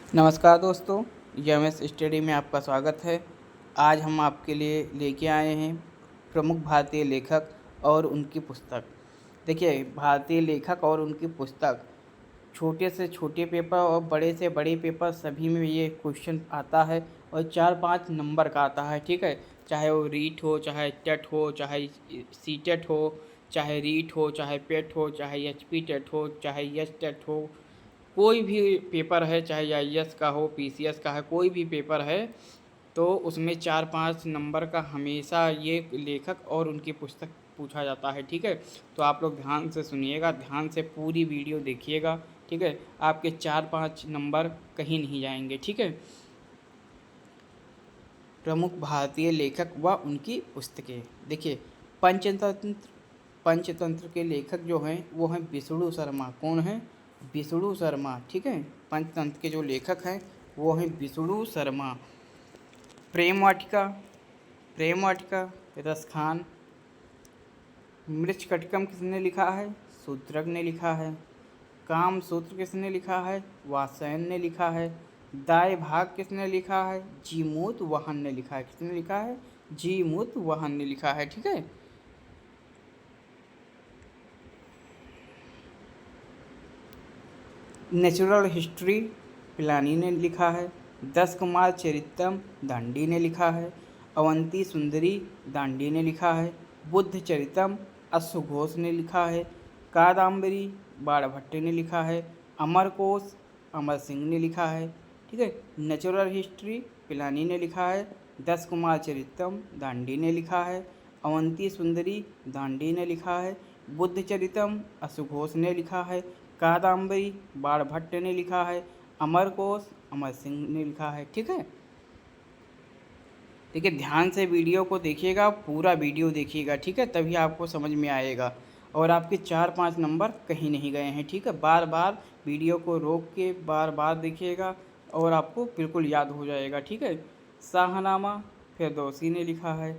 नमस्कार दोस्तों, MS study में आपका स्वागत है। आज हम आपके लिए लेके आए हैं प्रमुख भारतीय लेखक और उनकी पुस्तक। देखिए, भारतीय लेखक और उनकी पुस्तक, छोटे से छोटे पेपर और बड़े से बड़े पेपर सभी में ये क्वेश्चन आता है और 4-5 नंबर का आता है। ठीक है, चाहे वो रीट हो, चाहे टेट हो, चाहे सी टेट हो, चाहे रीट हो, चाहे पेट हो, चाहे एचपी टेट हो, चाहे यस टेट हो, कोई भी पेपर है, चाहे आईएएस का हो, पीसीएस का है, कोई भी पेपर है, तो उसमें 4-5 नंबर का हमेशा ये लेखक और उनकी पुस्तक पूछा जाता है। ठीक है, तो आप लोग ध्यान से सुनिएगा, ध्यान से पूरी वीडियो देखिएगा। ठीक है, आपके 4-5 नंबर कहीं नहीं जाएंगे। ठीक है, प्रमुख भारतीय लेखक व उनकी पुस्तकें। देखिए, पंचतंत्र पंचतंत्र के लेखक जो हैं वो हैं विष्णु शर्मा। कौन है? विष्णु शर्मा। ठीक है, पंचतंत्र के जो लेखक हैं वो हैं विष्णु शर्मा। प्रेम वाटिका, प्रेम वाटिका रसखान। मृच्छकटिकम किसने लिखा है? शूद्रक ने लिखा है। काम सूत्र किसने लिखा है? वात्स्यायन ने लिखा है। दाय भाग किसने लिखा है? जीमूत वाहन ने लिखा है। किसने लिखा है? जीमूत वाहन ने लिखा है। ठीक है, नेचुरल हिस्ट्री पिलानी ने लिखा है। 10 कुमार चरितम दांडी ने लिखा है। अवंती सुंदरी दांडी ने लिखा है। बुद्ध चरितम अश्वघोष ने लिखा है। कादम्बरी बाणभट्ट ने लिखा है। अमरकोश अमर सिंह ने लिखा है। ठीक है, नेचुरल हिस्ट्री पिलानी ने लिखा है। 10 कुमार चरितम दांडी ने लिखा है। अवंती सुंदरी दांडी ने लिखा है। बुद्ध चरितम अश्वघोष ने लिखा है। कादम्बरी बाणभट्ट ने लिखा है। अमरकोश अमर सिंह ने लिखा है। ठीक है, देखिए ध्यान से वीडियो को देखिएगा, पूरा वीडियो देखिएगा। ठीक है, तभी आपको समझ में आएगा और आपके 4-5 नंबर कहीं नहीं गए हैं। ठीक है, बार बार वीडियो को रोक के बार बार देखिएगा और आपको बिल्कुल याद हो जाएगा। ठीक है, शाहनामा फिरदौसी ने लिखा है।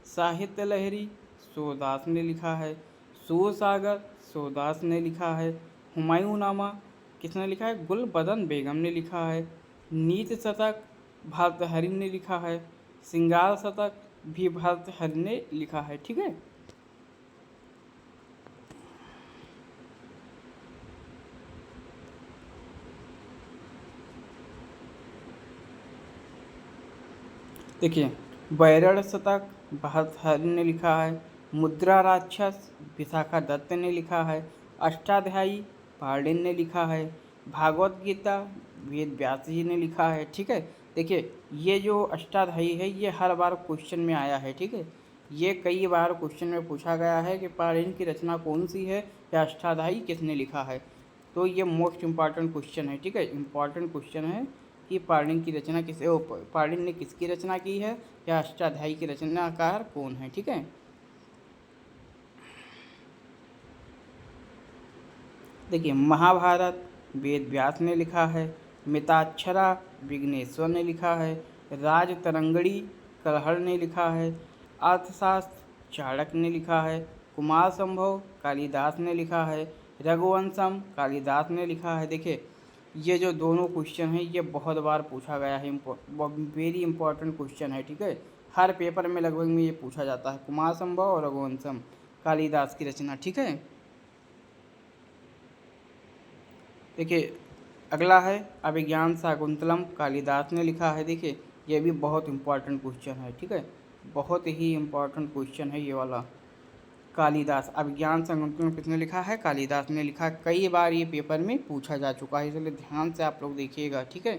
साहित्य लहरी सूरदास ने लिखा है। सूरसागर सूरदास ने लिखा है। हुमायूंनामा किसने लिखा है? गुलबदन बेगम ने लिखा है। नीति शतक भर्तृहरि ने लिखा है। श्रृंगार शतक भी भर्तृहरि ने लिखा है। ठीक है, देखिए बैरण शतक भर्तृहरि ने लिखा है। मुद्रा राक्षस विशाखा दत्त ने लिखा है। अष्टाध्यायी पाणिनि ने लिखा है। भागवत गीता वेद व्यास जी ने लिखा है। ठीक है, देखिए ये जो अष्टाध्यायी है ये हर बार क्वेश्चन में आया है। ठीक है, ये कई बार क्वेश्चन में पूछा गया है कि पाणिनि की रचना कौन सी है या अष्टाध्यायी किसने लिखा है। तो ये मोस्ट इम्पॉर्टेंट क्वेश्चन है। ठीक है, इम्पॉर्टेंट क्वेश्चन है कि पाणिनि की रचना पाणिनि ने किसकी रचना की है या अष्टाध्यायी की रचनाकार कौन है। ठीक है, देखिए महाभारत वेद व्यास ने लिखा है। मिताक्षरा विघ्नेश्वर ने लिखा है। राजतरंगड़ी कलहड़ ने लिखा है। अर्थशास्त्र चाणक्य ने लिखा है। कुमार संभव कालिदास ने लिखा है। रघुवंशम कालिदास ने लिखा है। देखिए ये जो दोनों क्वेश्चन हैं ये बहुत बार पूछा गया है, वेरी इंपॉर्टेंट क्वेश्चन है। ठीक है, हर पेपर में लगभग में ये पूछा जाता है, कुमार संभव और रघुवंशम कालिदास की रचना। ठीक है, देखिए अगला है अभिज्ञान शाकुंतलम कालिदास ने लिखा है। देखिए ये भी बहुत इंपॉर्टेंट क्वेश्चन है। ठीक है, बहुत ही इंपॉर्टेंट क्वेश्चन है ये वाला। कालिदास अभिज्ञान शाकुंतलम किसने लिखा है? कालिदास ने लिखा है। कई बार ये पेपर में पूछा जा चुका है, इसलिए ध्यान से आप लोग देखिएगा। ठीक है,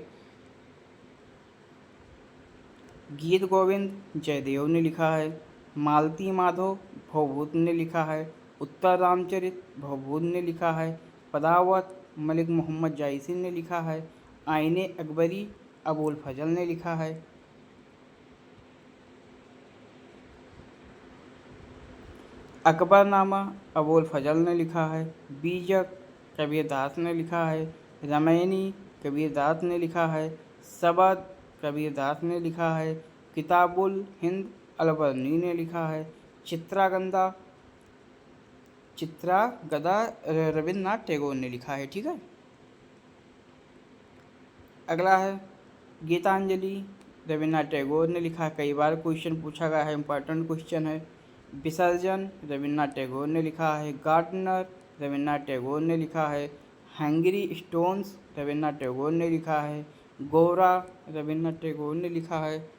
गीत गोविंद जयदेव ने लिखा है। मालती माधव भवभूत ने लिखा है। उत्तर रामचरित भवभूत ने लिखा है। पदावत मलिक मोहम्मद जायसी ने लिखा है। आइने अकबरी अबुल फजल ने लिखा है। अकबरनामा अबुल फजल ने लिखा है। बीजक कबीरदास ने लिखा है। रामायणी कबीरदास ने लिखा है। सबद कबीरदास ने लिखा है। किताबुल हिंद अलबर्नी ने लिखा है। चित्रागंदा चित्रागदा रविन्द्रनाथ टैगोर ने लिखा है। ठीक है, अगला है गीतांजलि, रविन्द्रनाथ टैगोर ने लिखा है, कई बार क्वेश्चन पूछा गया है, इंपॉर्टेंट क्वेश्चन है। विसर्जन, रविन्द्रनाथ टैगोर ने लिखा है। गार्डनर, रविन्द्रनाथ टैगोर ने लिखा है। हैंगरी स्टोन्स, रविन्द्रनाथ टैगोर ने लिखा है। गोरा, रविन्द्रनाथ टैगोर ने लिखा है।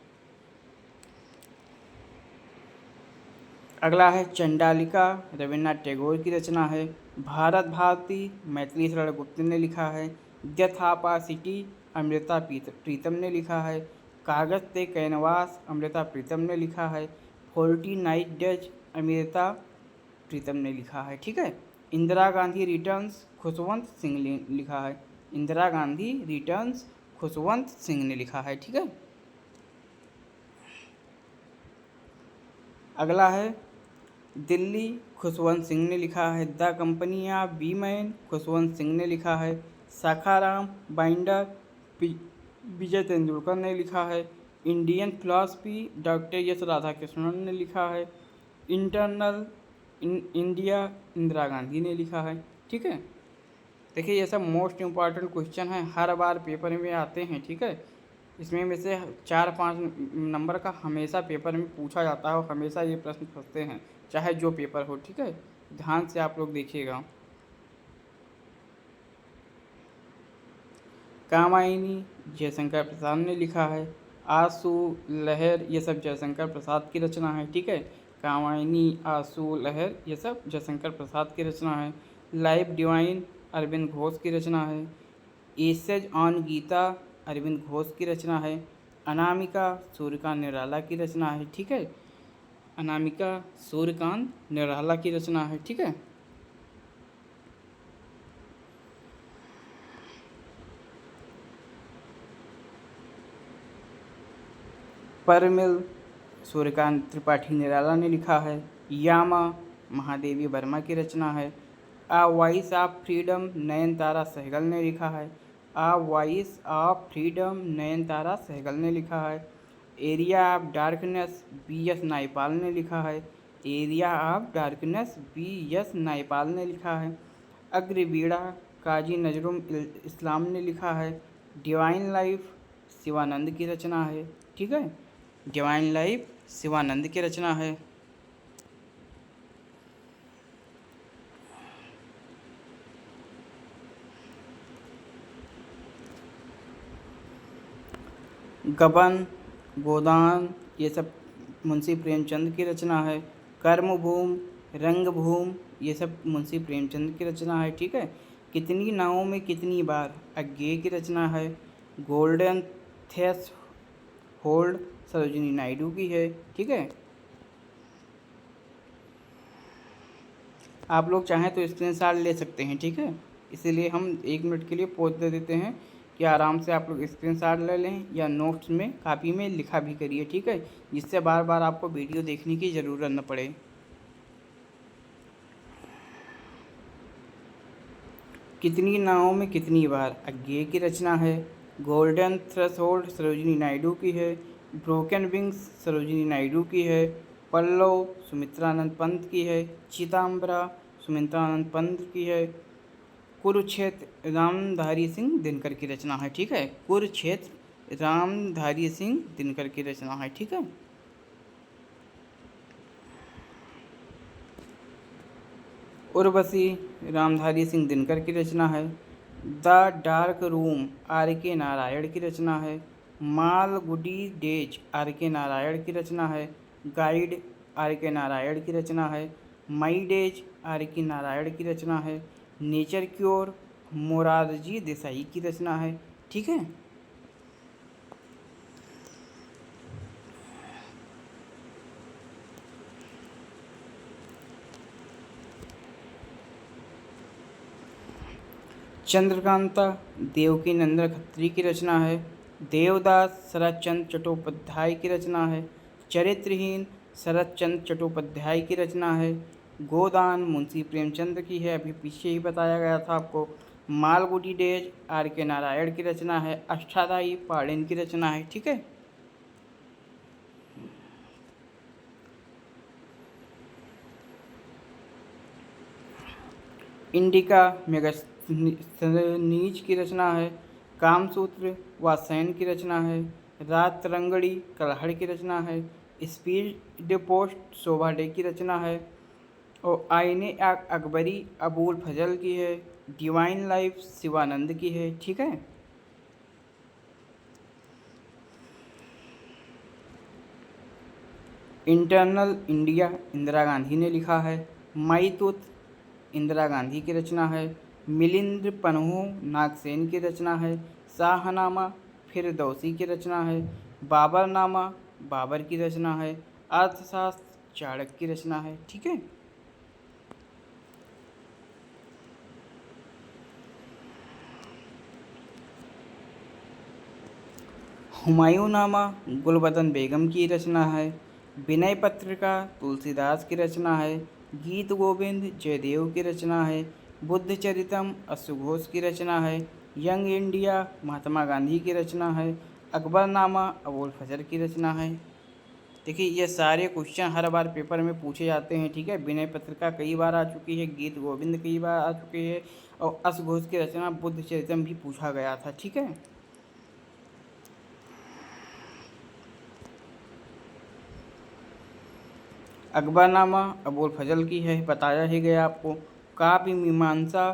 अगला है चंडालिका, रविन्द्रनाथ टैगोर की रचना है। भारत भारती, मैथिली शरण गुप्त ने लिखा है। यथापा सिटी, अमृता प्रीतम ने लिखा है। कागज से कैनवास, अमृता प्रीतम ने लिखा है। 40 नाइट डेज, अमृता प्रीतम ने लिखा है। ठीक है। इंदिरा गांधी रिटर्न्स, खुशवंत सिंह ने लिखा है। इंदिरा गांधी रिटर्न्स, खुशवंत सिंह ने लिखा है। ठीक है। अगला है दिल्ली, खुशवंत सिंह ने लिखा है। The company of women, Khushwant Singh ने लिखा है। साखाराम बाइंडर, विजय तेंदुलकर ने लिखा है। Indian philosophy, doctor S Radhakrishnan ने लिखा है। इंटरनल इंडिया, इंदिरा गांधी ने लिखा है। ठीक है। देखिए ये सब मोस्ट इम्पॉर्टेंट क्वेश्चन है, हर बार पेपर में आते हैं। ठीक है। इसमें में से 4-5 नंबर का हमेशा पेपर में पूछा जाता है और हमेशा ये प्रश्न फंसते हैं, चाहे जो पेपर हो। ठीक है। ध्यान से आप लोग देखिएगा। कामायनी, जयशंकर प्रसाद ने लिखा है। आंसू लहर, ये सब जयशंकर प्रसाद की रचना है। ठीक है। कामायनी, आंसू लहर, ये सब जयशंकर प्रसाद की रचना है। लाइफ डिवाइन, अरविंद घोष की रचना है। एसेज ऑन गीता, अरविंद घोष की रचना है। अनामिका, सूर्यकांत निराला की रचना है। ठीक है। अनामिका सूर्यकांत निराला की रचना है। ठीक है। परमिल, सूर्यकांत त्रिपाठी निराला ने लिखा है। यामा, महादेवी वर्मा की रचना है। A voice of freedom, Nayantara Sahgal ने लिखा है। A voice of freedom, Nayantara Sahgal ने लिखा है। Area of darkness, B S. Naipaul ने लिखा है। Area of darkness, B S. Naipaul ने लिखा है। अग्रवीणा, काजी नजरुल इस्लाम ने लिखा है। डिवाइन लाइफ, शिवानंद की रचना है। ठीक है। डिवाइन लाइफ शिवानंद की रचना है। गबन, गोदान, ये सब मुंशी प्रेमचंद की रचना है। कर्मभूम, रंगभूम, ये सब मुंशी प्रेमचंद की रचना है। ठीक है। कितनी नावों में कितनी बार, अज्ञे की रचना है। Golden threshold, Sarojini Naidu की है। ठीक है। आप लोग चाहें तो स्क्रीनशॉट ले सकते हैं। ठीक है। इसीलिए हम 1 मिनट के लिए पॉज दे देते हैं कि आराम से आप लोग स्क्रीनशॉट ले लें या नोट्स में कापी में लिखा भी करिए। ठीक है। जिससे बार बार आपको वीडियो देखने की ज़रूरत न पड़े। कितनी नावों में कितनी बार, अज्ञे की रचना है। गोल्डन थ्रेशोल्ड, सरोजिनी नायडू की है। ब्रोकन विंग्स, सरोजिनी नायडू की है। पल्लव, सुमित्रानंद पंत की है। चिदम्बरा, सुमित्रानंद पंत की है। कुरुक्षेत्र, रामधारी सिंह दिनकर की रचना है। ठीक है। कुरुक्षेत्र, रामधारी सिंह दिनकर की रचना है। ठीक है। उर्वशी, रामधारी सिंह दिनकर की रचना है। The dark room, R.K. Narayan की रचना है। Malgudi days, R.K. नारायण की रचना है। Guide, R.K. नारायण की रचना है। My days, R.K. नारायण की रचना है। नेचर क्योर, मोरारजी देसाई की रचना है। ठीक है। चंद्रकांता, देवकी नंदन खत्री की रचना है। देवदास, शरत चंद्र चट्टोपाध्याय की रचना है। चरित्रहीन, शरत चंद्र चट्टोपाध्याय की रचना है। गोदान, मुंशी प्रेमचंद की है, अभी पीछे ही बताया गया था आपको। Malgudi days, R.K. नारायण की रचना है। अष्टाध्यायी, पाड़िन की रचना है। ठीक है। इंडिका, मेगास्थनीज की रचना है। कामसूत्र वात्स्यायन की रचना है। रात रंगड़ी कल्हड़ की रचना है। स्पीड पोस्ट शोभा डे की रचना है। और आईने अकबरी अबुल फजल की है। डिवाइन लाइफ शिवानंद की है। ठीक है। इंटरनल इंडिया इंदिरा गांधी ने लिखा है। माईतुत इंदिरा गांधी की रचना है। मिलिंद पन्हू नागसेन की रचना है। शाहनामा फिरदौसी की रचना है। बाबरनामा बाबर की रचना है। अर्थशास्त्र चाणक्य की रचना है। ठीक है। हुमायूंनामा गुलबदन बेगम की रचना है। विनय पत्रिका तुलसीदास की रचना है। गीत गोविंद जयदेव की रचना है। बुद्ध चरितम अश्वघोष की रचना है। यंग इंडिया महात्मा गांधी की रचना है। अकबरनामा अबुल फजल की रचना है। देखिए ये सारे क्वेश्चन हर बार पेपर में पूछे जाते हैं। ठीक है। विनय पत्रिका कई बार आ चुकी है, गीत गोविंद कई बार आ चुकी है, और अश्वघोष की रचना बुद्ध चरितम भी पूछा गया था। ठीक है। अकबरनामा अबुल फजल की है, बताया ही गया आपको। काव्य मीमांसा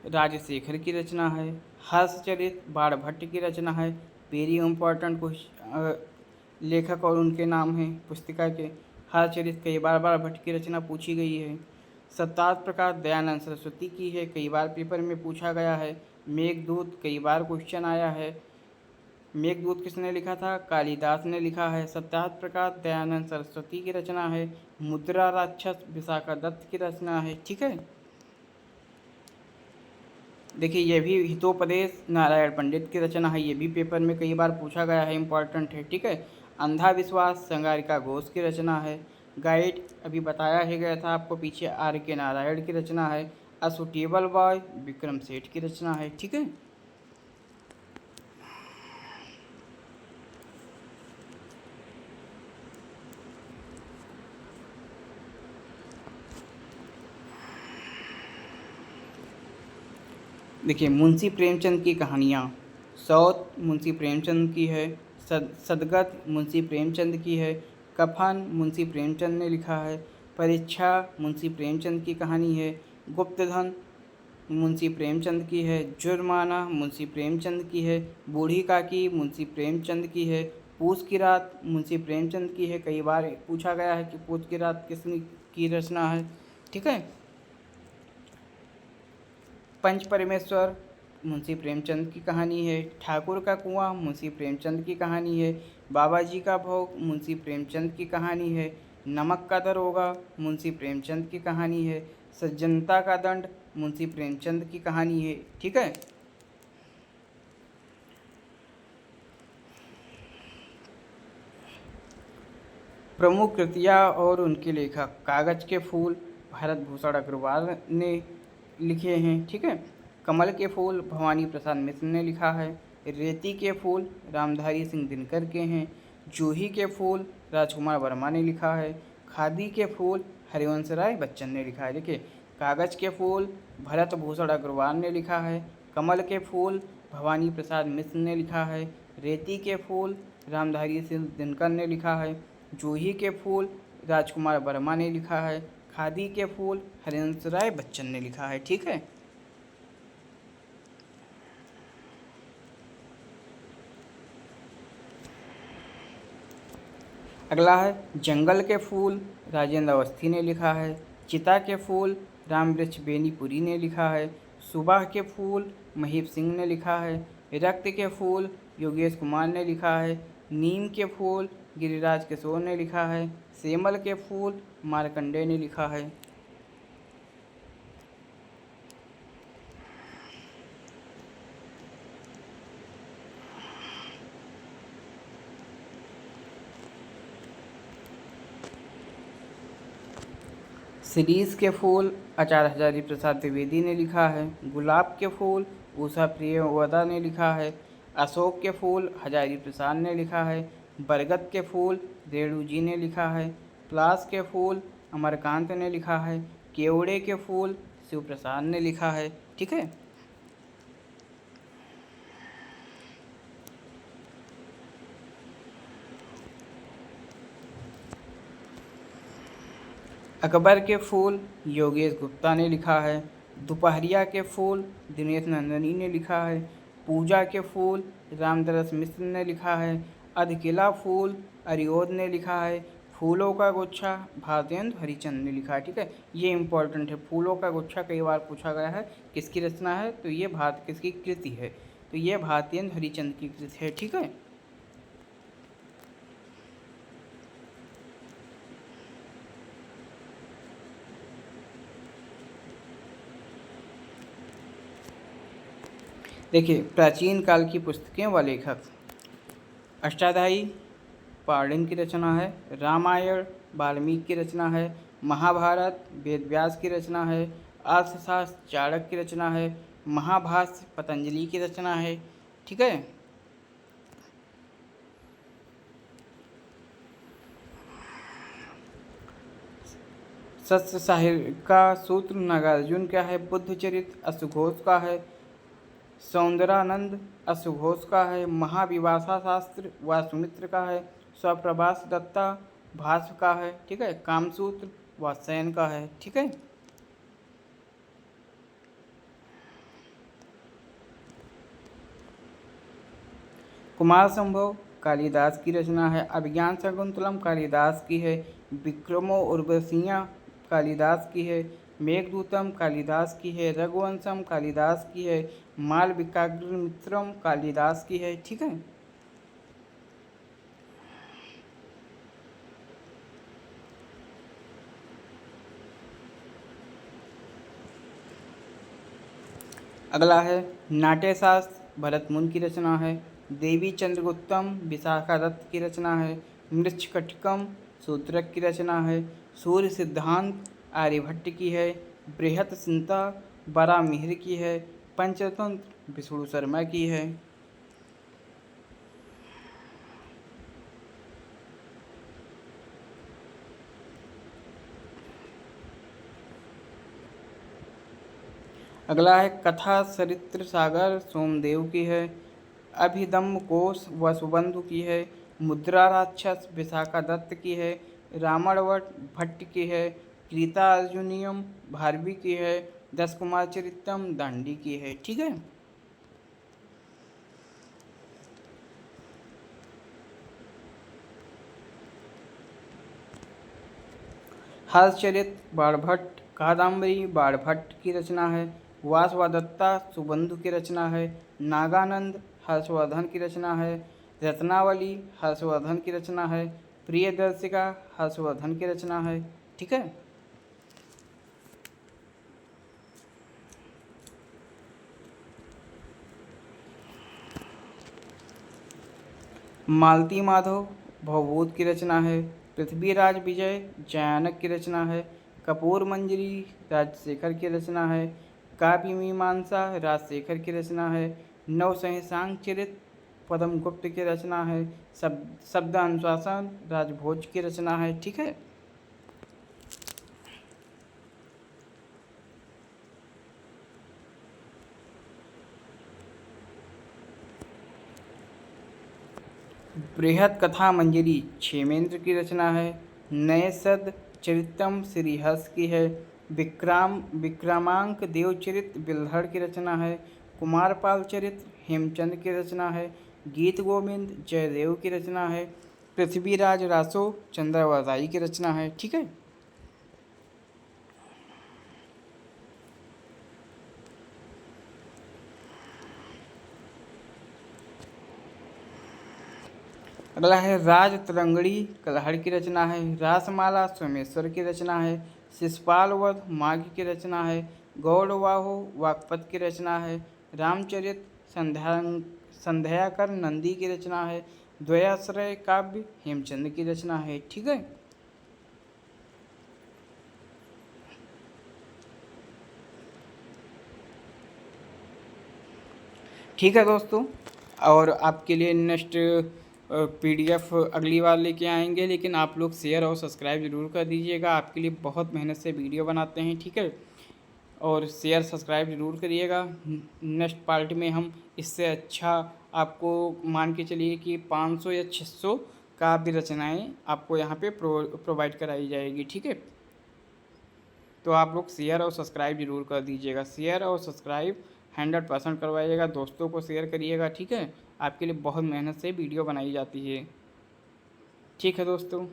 राजशेखर की रचना है। हर्षचरित बाणभट्ट की रचना है। वेरी इंपॉर्टेंट लेखक और उनके नाम हैं पुस्तिका के। हर्षचरित कई बार बाणभट्ट की रचना पूछी गई है। सप्ताह प्रकाश दयानंद सरस्वती की है, कई बार पेपर में पूछा गया है। मेघदूत कई बार क्वेश्चन आया है। मेघदूत किसने लिखा था? कालिदास ने लिखा है। सप्ताह प्रकाश दयानंद सरस्वती की रचना है। मुद्रा राक्षस विशाखा दत्त की रचना है। ठीक है। देखिए ये भी हितोपदेश नारायण पंडित की रचना है, ये भी पेपर में कई बार पूछा गया है, इंपॉर्टेंट है। ठीक है। अंधा विश्वास संगारिका घोष की रचना है। गाइड अभी बताया ही गया था आपको पीछे, आर के नारायण की रचना है। A suitable boy Vikram Seth की रचना है। ठीक है। देखिए मुंशी प्रेमचंद की कहानियाँ, सौत मुंशी प्रेमचंद की है। सदगत मुंशी प्रेमचंद की है। कफन मुंशी प्रेमचंद ने लिखा है। परीक्षा मुंशी प्रेमचंद की कहानी है। गुप्तधन मुंशी प्रेमचंद की है। जुर्माना मुंशी प्रेमचंद की है। बूढ़ी काकी मुंशी प्रेमचंद की है। पूस की रात मुंशी प्रेमचंद की है, कई बार पूछा गया है कि पूस की रात किसने की रचना है। ठीक है। पंच परमेश्वर मुंशी प्रेमचंद की कहानी है। ठाकुर का कुआं मुंशी प्रेमचंद की कहानी है। बाबा जी का भोग मुंशी प्रेमचंद की कहानी है। नमक का दरोगा मुंशी प्रेमचंद की कहानी है। सज्जनता का दंड मुंशी प्रेमचंद की कहानी है। ठीक है। प्रमुख कृतियाँ और उनके लेखक, कागज के फूल भारत भूषण अग्रवाल ने लिखे हैं। ठीक है। कमल के फूल भवानी प्रसाद मिश्र ने लिखा है। रेती के फूल रामधारी सिंह दिनकर के हैं। जूही के फूल राजकुमार वर्मा ने लिखा है। खादी के फूल हरिवंश राय बच्चन ने लिखा है। देखिए कागज के फूल भरत भूषण अग्रवाल ने लिखा है। कमल के फूल भवानी प्रसाद मिश्र ने लिखा है। रेती के फूल रामधारी सिंह दिनकर ने लिखा है। जूही के फूल राजकुमार वर्मा ने लिखा है। खादी के फूल हरिवंश राय बच्चन ने लिखा है। ठीक है। अगला है जंगल के फूल राजेंद्र अवस्थी ने लिखा है। चिता के फूल रामवृक्ष बेनीपुरी ने लिखा है। सुबह के फूल महीप सिंह ने लिखा है। रक्त के फूल योगेश कुमार ने लिखा है। नीम के फूल गिरिराज किशोर ने लिखा है। सेमल के फूल मार्कंडेय ने लिखा है। शिरीष के फूल आचार्य हजारी प्रसाद द्विवेदी ने लिखा है। गुलाब के फूल उषा प्रियवदा ने लिखा है। अशोक के फूल हजारी प्रसाद ने लिखा है। बरगद के फूल रेणु जी ने लिखा है। पलाश के फूल अमरकांत ने लिखा है। केवड़े के फूल शिव प्रसाद ने लिखा है। ठीक है। अकबर के फूल योगेश गुप्ता ने लिखा है। दोपहरिया के फूल दिनेश नंदनी ने लिखा है। पूजा के फूल रामदरस मिश्र ने लिखा है। अधकिला फूल अरियोध ने लिखा है। फूलों का गुच्छा भारतेंदु हरिचंद ने लिखा है। ठीक है, ये इम्पोर्टेंट है। फूलों का गुच्छा कई बार पूछा गया है, किसकी रचना है, तो ये किसकी कृति है, तो ये भारतेंदु हरिचंद की कृति है। ठीक है, देखिए प्राचीन काल की पुस्तकें व लेखक। अष्टाध्यायी पाणिनि की रचना है। रामायण वाल्मीकि की रचना है। महाभारत वेदव्यास की रचना है। अर्थशास्त्र चाणक्य की रचना है। महाभाष्य पतंजलि की रचना है। ठीक है, सत्य साहित्य का सूत्र नागार्जुन का है। बुद्ध चरित्र अश्वघोष का है। सौंदरानंद अश्वघोष का है। महाविभाषा शास्त्र वासुमित्र का है। स्वप्रभाष दत्ता भाष्य का है। ठीक है, कामसूत्र वात्स्यायन का है। ठीक है, कुमार संभव कालिदास की रचना है। अभिज्ञान शकुंतलम कालिदास की है। विक्रमो उर्वशियाँ कालिदास की है। मेघदूतम कालिदास की है। रघुवंशम कालिदास की है। मालविकाग्निमित्रम कालिदास की है। ठीक है, अगला है नाट्यशास्त्र भरत मुनि की रचना है। देवी चंद्रगुप्तम विशाखा दत्त की रचना है। मृच्छकटिकम सूत्रक की रचना है। सूर्य सिद्धांत आर्यभट्ट की है। बृहत संहिता बरामिहिर की है। पंचतंत्र विष्णु शर्मा की है। अगला है कथा चरित्र सागर सोमदेव की है। अभिधम्म कोश वसुबंधु की है। मुद्रा राक्षस विशाखा दत्त की है। रामायणवट भट्ट की है। गीता अर्जुनियम भारवी की है। दस कुमार चरितम दांडी की है। ठीक है, हर्षचरित बाणभट्ट कादम्बरी बाणभट्ट की रचना है। वासवदत्ता सुबंधु की रचना है। नागानंद हर्षवर्धन की रचना है। रत्नावली हर्षवर्धन की रचना है। प्रियदर्शिका हर्षवर्धन की रचना है। ठीक है, मालती माधव भवभूत की रचना है। पृथ्वीराज विजय जयानक की रचना है। कपूर मंजरी राजशेखर की रचना है। काव्य मीमांसा राजशेखर की रचना है। नवसहसांग चरित पद्मगुप्त की रचना है। शब्द अनुशासन राजभोज की रचना है। ठीक है, बृहत कथा मंजरी क्षेमेंद्र की रचना है। नए सद चरितम श्रीहर्ष की है। विक्रमांक देवचरित बिल्हड़ की रचना है। कुमारपाल चरित हेमचंद की रचना है। गीत गोविंद जयदेव की रचना है। पृथ्वीराज रासो चंद्रावताई की रचना है। ठीक है, अगला है राज तरंगड़ी कलहड़ की रचना है। रासमाला सोमेश्वर की रचना है। शिषपाल वध माघ की रचना है। गौड़वाहो वागपत की रचना है। रामचरित संध्याकर नंदी की रचना है। द्वयाश्रय काव्य हेमचंद की रचना है। ठीक है, ठीक है दोस्तों, और आपके लिए नेक्स्ट पीडीएफ अगली बार लेके आएंगे, लेकिन आप लोग शेयर और सब्सक्राइब ज़रूर कर दीजिएगा। आपके लिए बहुत मेहनत से वीडियो बनाते हैं। ठीक है, और शेयर सब्सक्राइब ज़रूर करिएगा। नेक्स्ट पार्ट में हम इससे अच्छा आपको मान के चलिए कि 500 या 600 काव्य रचनाएँ आपको यहाँ पे प्रोवाइड कराई जाएगी। ठीक है। तो आप लोग शेयर और सब्सक्राइब ज़रूर कर दीजिएगा। शेयर और सब्सक्राइब 100% करवाइएगा, दोस्तों को शेयर करिएगा, ठीक है। आपके लिए बहुत मेहनत से वीडियो बनाई जाती है, ठीक है दोस्तों।